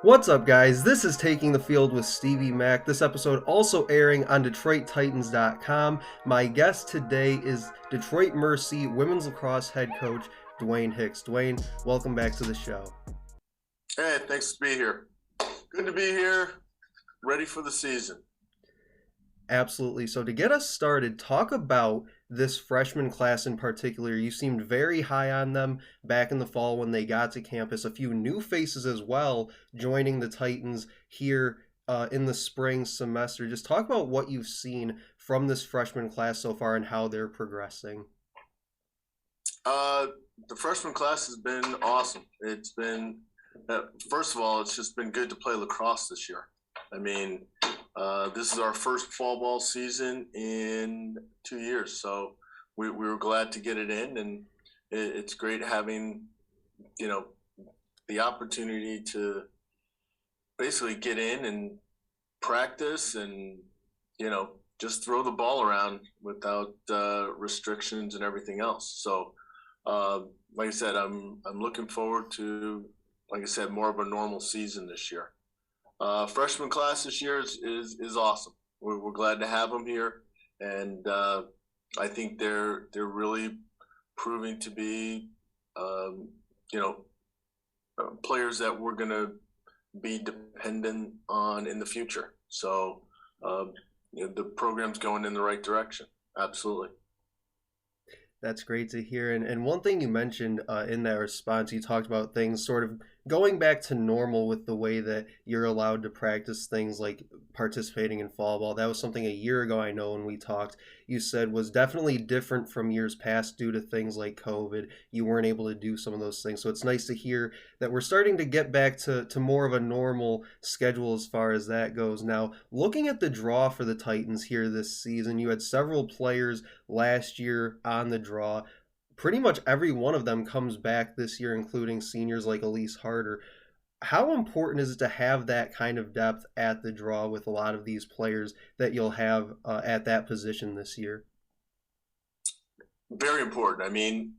What's up, guys? This is Taking the Field with Stevie Mack. This episode also airing on DetroitTitans.com. My guest today is Detroit Mercy women's lacrosse head coach Dwayne Hicks. Dwayne, welcome back to the show. Hey, thanks to be here. Good to be here, ready for the season. Absolutely. So, to get us started, talk about this freshman class in particular. You seemed very high on them back in the fall when they got to campus. A few new faces as well joining the Titans here in the spring semester. Just talk about what you've seen from this freshman class so far and how they're progressing. Uh, the freshman class has been awesome. It's been, first of all, it's just been good to play lacrosse this year. I mean, this is our first fall ball season in 2 years, so we were glad to get it in, and it's great having, the opportunity to basically get in and practice and, just throw the ball around without restrictions and everything else. So, like I said, I'm looking forward to, like I said, more of a normal season this year. Freshman class this year is awesome. We're glad to have them here, and I think they're really proving to be, you know, players that we're going to be dependent on in the future. So the program's going in the right direction. Absolutely. That's great to hear. And one thing you mentioned in that response, you talked about things sort of going back to normal with the way that you're allowed to practice things like participating in fall ball. That was something a year ago, I know, when we talked, you said was definitely different from years past due to things like COVID. You weren't able to do some of those things. So it's nice to hear that we're starting to get back to more of a normal schedule as far as that goes. Now, looking at the draw for the Titans here this season, you had several players last year on the draw. Pretty much every one of them comes back this year, including seniors like Elise Harder. How important is it to have that kind of depth at the draw with a lot of these players that you'll have at that position this year? Very important. I mean,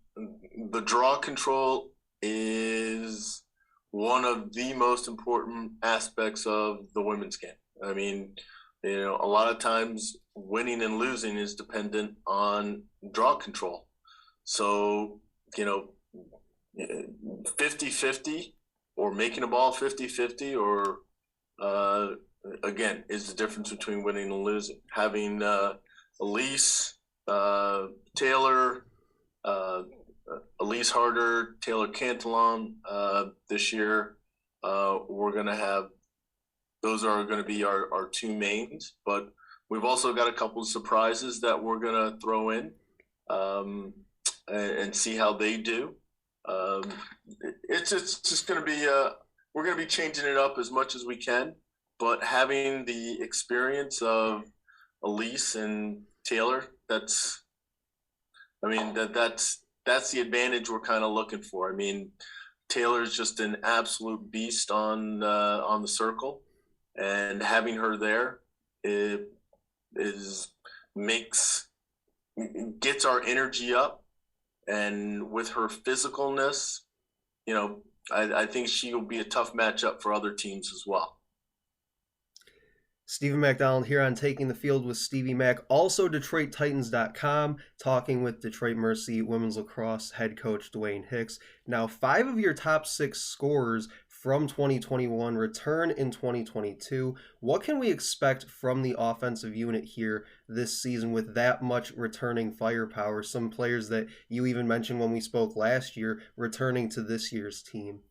the draw control is one of the most important aspects of the women's game. I mean, a lot of times winning and losing is dependent on draw control. So, 50-50 or making a ball 50-50 or, again, is the difference between winning and losing. Having Elise, Taylor, uh, Elise Harder, Taylor Cantillon this year, we're going to have those are going to be our two mains, but we've also got a couple of surprises that we're going to throw in and see how they do. Um, it's just going to be we're going to be changing it up as much as we can, but having the experience of Elise and Taylor, that's the advantage we're kind of looking for. I mean, Taylor's just an absolute beast on the circle, and having her there it is makes gets our energy up, and with her physicalness, I think she will be a tough matchup for other teams as well. Stephen McDonald here on Taking the Field with Stevie Mack, also DetroitTitans.com, talking with Detroit Mercy women's lacrosse head coach Dwayne Hicks. Now, 5 of your top 6 scorers from 2021 return in 2022. What can we expect from the offensive unit here this season with that much returning firepower? Some players that you even mentioned when we spoke last year returning to this year's team.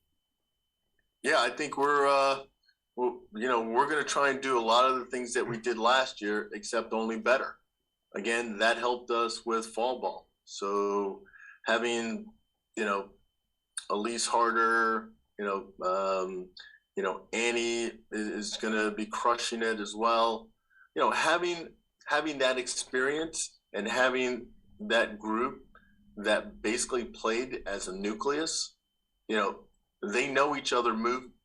Yeah, I think we're going to try and do a lot of the things that we did last year, except only better. Again, that helped us with fall ball. So having, Elise Harder, Annie is going to be crushing it as well. Having that experience and having that group that basically played as a nucleus, you know, they know each other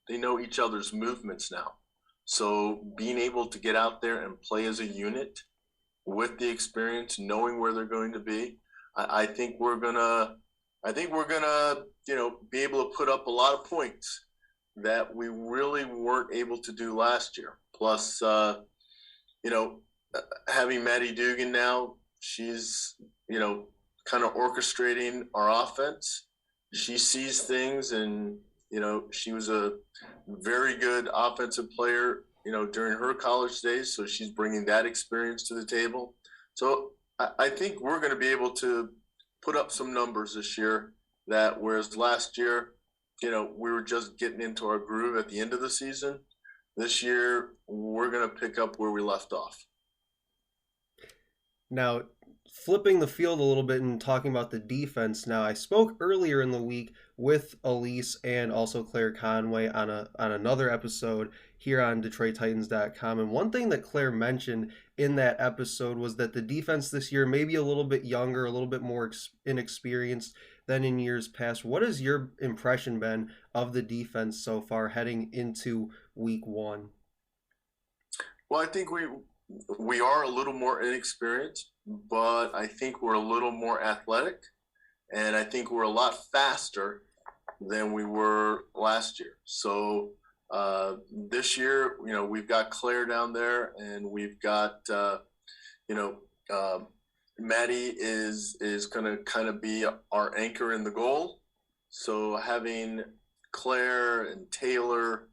they know each other's movements now. So being able to get out there and play as a unit with the experience, knowing where they're going to be, I think we're gonna be able to put up a lot of points that we really weren't able to do last year. Plus, you know, having Maddie Dugan now, she's, kind of orchestrating our offense. She sees things, and, she was a very good offensive player, during her college days. So she's bringing that experience to the table. So I think we're going to be able to put up some numbers this year that, whereas last year, we were just getting into our groove at the end of the season. This year, we're going to pick up where we left off. Now, flipping the field a little bit and talking about the defense now, I spoke earlier in the week with Elise and also Claire Conway on another episode here on DetroitTitans.com. And one thing that Claire mentioned in that episode was that the defense this year may be a little bit younger, a little bit more inexperienced than in years past. What has your impression been of the defense so far heading into week one? Well, I think we are a little more inexperienced, but I think we're a little more athletic, and I think we're a lot faster than we were last year. So this year, we've got Claire down there, and we've got Maddie is going to kind of be our anchor in the goal. So having Claire and Taylor,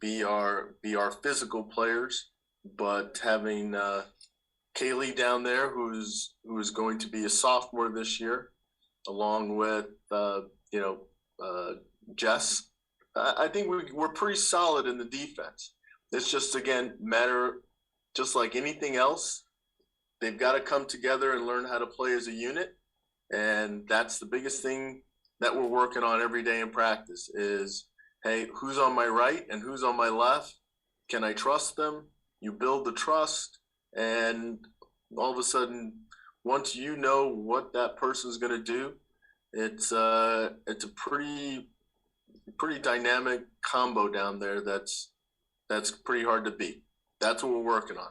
be our physical players, but having Kaylee down there, who's going to be a sophomore this year, along with Jess. I think we're pretty solid in the defense. It's just, again, matter, just like anything else, they've got to come together and learn how to play as a unit, and that's the biggest thing that we're working on every day in practice is, hey, who's on my right and who's on my left? Can I trust them? You build the trust, and all of a sudden, once you know what that person's going to do, it's a pretty dynamic combo down there. That's pretty hard to beat. That's what we're working on.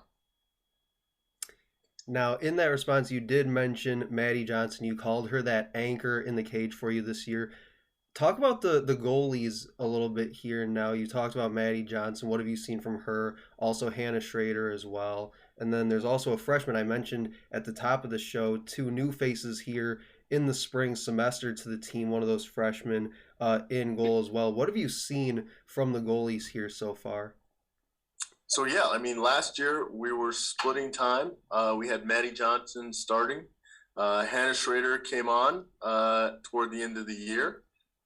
Now, in that response, you did mention Maddie Johnson. You called her that anchor in the cage for you this year. Talk about the goalies a little bit here and now. You talked about Maddie Johnson. What have you seen from her? Also Hannah Schrader as well. And then there's also a freshman I mentioned at the top of the show, two new faces here in the spring semester to the team, one of those freshmen in goal as well. What have you seen from the goalies here so far? So, yeah, I mean, last year we were splitting time. We had Maddie Johnson starting. Hannah Schrader came on toward the end of the year.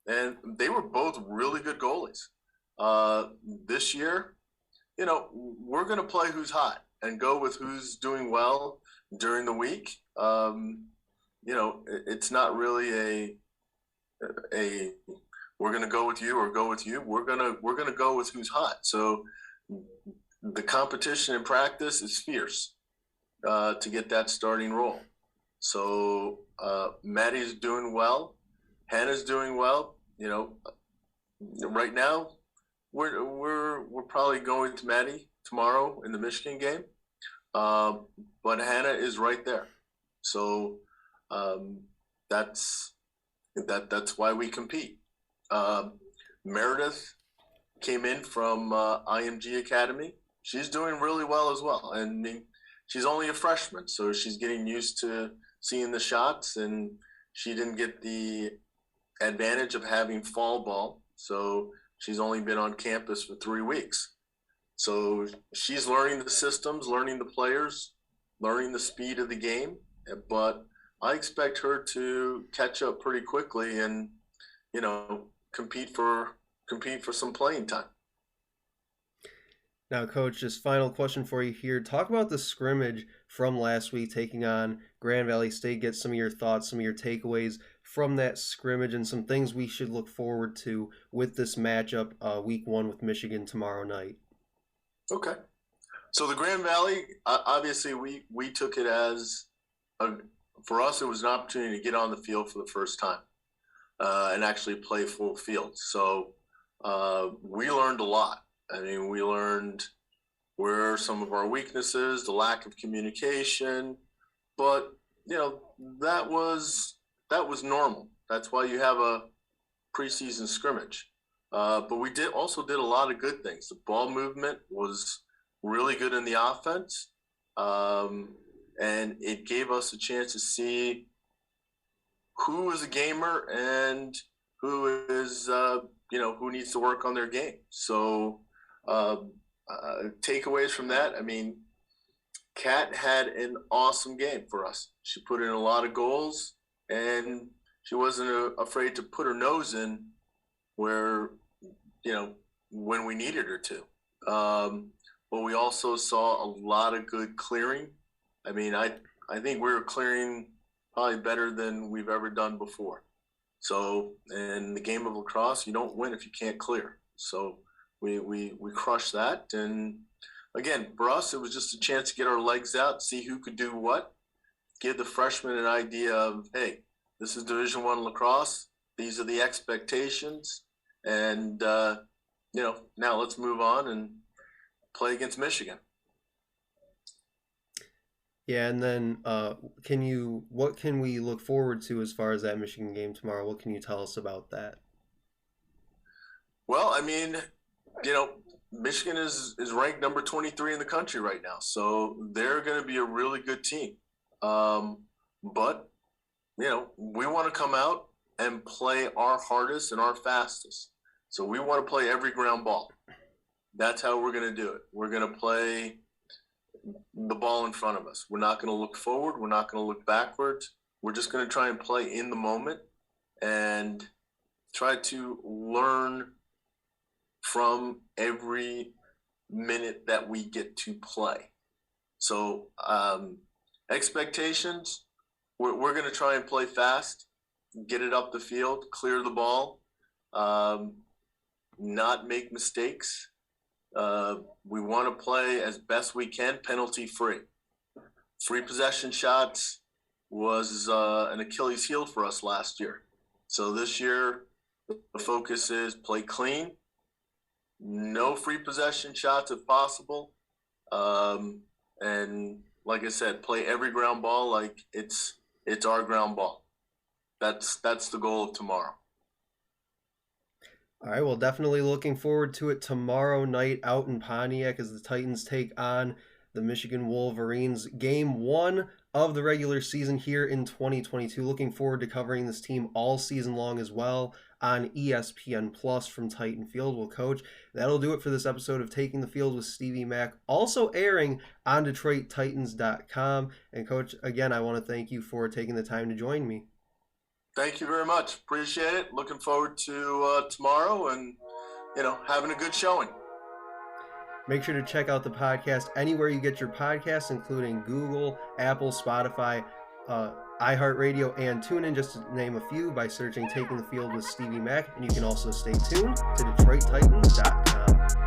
And they were both really good goalies. This year, we're going to play who's hot and go with who's doing well during the week. It's not really a we're going to go with you or go with you. We're gonna go with who's hot. So the competition in practice is fierce to get that starting role. So Maddie's doing well. Hannah's doing well. Right now we're probably going to Maddie tomorrow in the Michigan game, but Hannah is right there. So that's why we compete. Meredith came in from IMG Academy. She's doing really well as well, and she's only a freshman, so she's getting used to seeing the shots, and she didn't get the advantage of having fall ball, so she's only been on campus for 3 weeks. So she's learning the systems, learning the players, learning the speed of the game, but I expect her to catch up pretty quickly and compete for some playing time. Now, Coach, just final question for you here. Talk about the scrimmage from last week taking on Grand Valley State. Get some of your thoughts, some of your takeaways from that scrimmage, and some things we should look forward to with this matchup week one with Michigan tomorrow night. Okay. So the Grand Valley, obviously we took it as, for us, it was an opportunity to get on the field for the first time and actually play full field. So we learned a lot. I mean, we learned where some of our weaknesses, the lack of communication, but that was normal. That's why you have preseason scrimmage. But we also did a lot of good things. The ball movement was really good in the offense, and it gave us a chance to see who is a gamer and who is who needs to work on their game. So takeaways from that, I mean, Kat had an awesome game for us. She put in a lot of goals, and she wasn't afraid to put her nose in where, when we needed her to. But we also saw a lot of good clearing. I mean, I think we were clearing probably better than we've ever done before. So in the game of lacrosse, you don't win if you can't clear. So we crushed that. And again, for us, it was just a chance to get our legs out, see who could do what, give the freshmen an idea of, hey, this is Division I lacrosse. These are the expectations. And, now let's move on and play against Michigan. Yeah, and then what can we look forward to as far as that Michigan game tomorrow? What can you tell us about that? Well, I mean, Michigan is ranked number 23 in the country right now, so they're going to be a really good team. But, we want to come out and play our hardest and our fastest. So we want to play every ground ball. That's how we're going to do it. We're going to play the ball in front of us. We're not going to look forward. We're not going to look backwards. We're just going to try and play in the moment and try to learn from every minute that we get to play. So expectations, we're going to try and play fast, get it up the field, clear the ball, not make mistakes. We want to play as best we can, penalty free. Free possession shots was an Achilles heel for us last year. So this year, the focus is play clean, no free possession shots if possible, and like I said, play every ground ball like it's our ground ball. That's the goal of tomorrow. All right, well, definitely looking forward to it tomorrow night out in Pontiac as the Titans take on the Michigan Wolverines. Game 1 of the regular season here in 2022. Looking forward to covering this team all season long as well on ESPN Plus from Titan Field. Well, Coach, that'll do it for this episode of Taking the Field with Stevie Mack, also airing on DetroitTitans.com. And Coach, again, I want to thank you for taking the time to join me. Thank you very much. Appreciate it. Looking forward to tomorrow and, having a good showing. Make sure to check out the podcast anywhere you get your podcasts, including Google, Apple, Spotify, iHeartRadio, and TuneIn, just to name a few, by searching Taking the Field with Stevie Mack. And you can also stay tuned to DetroitTitans.com.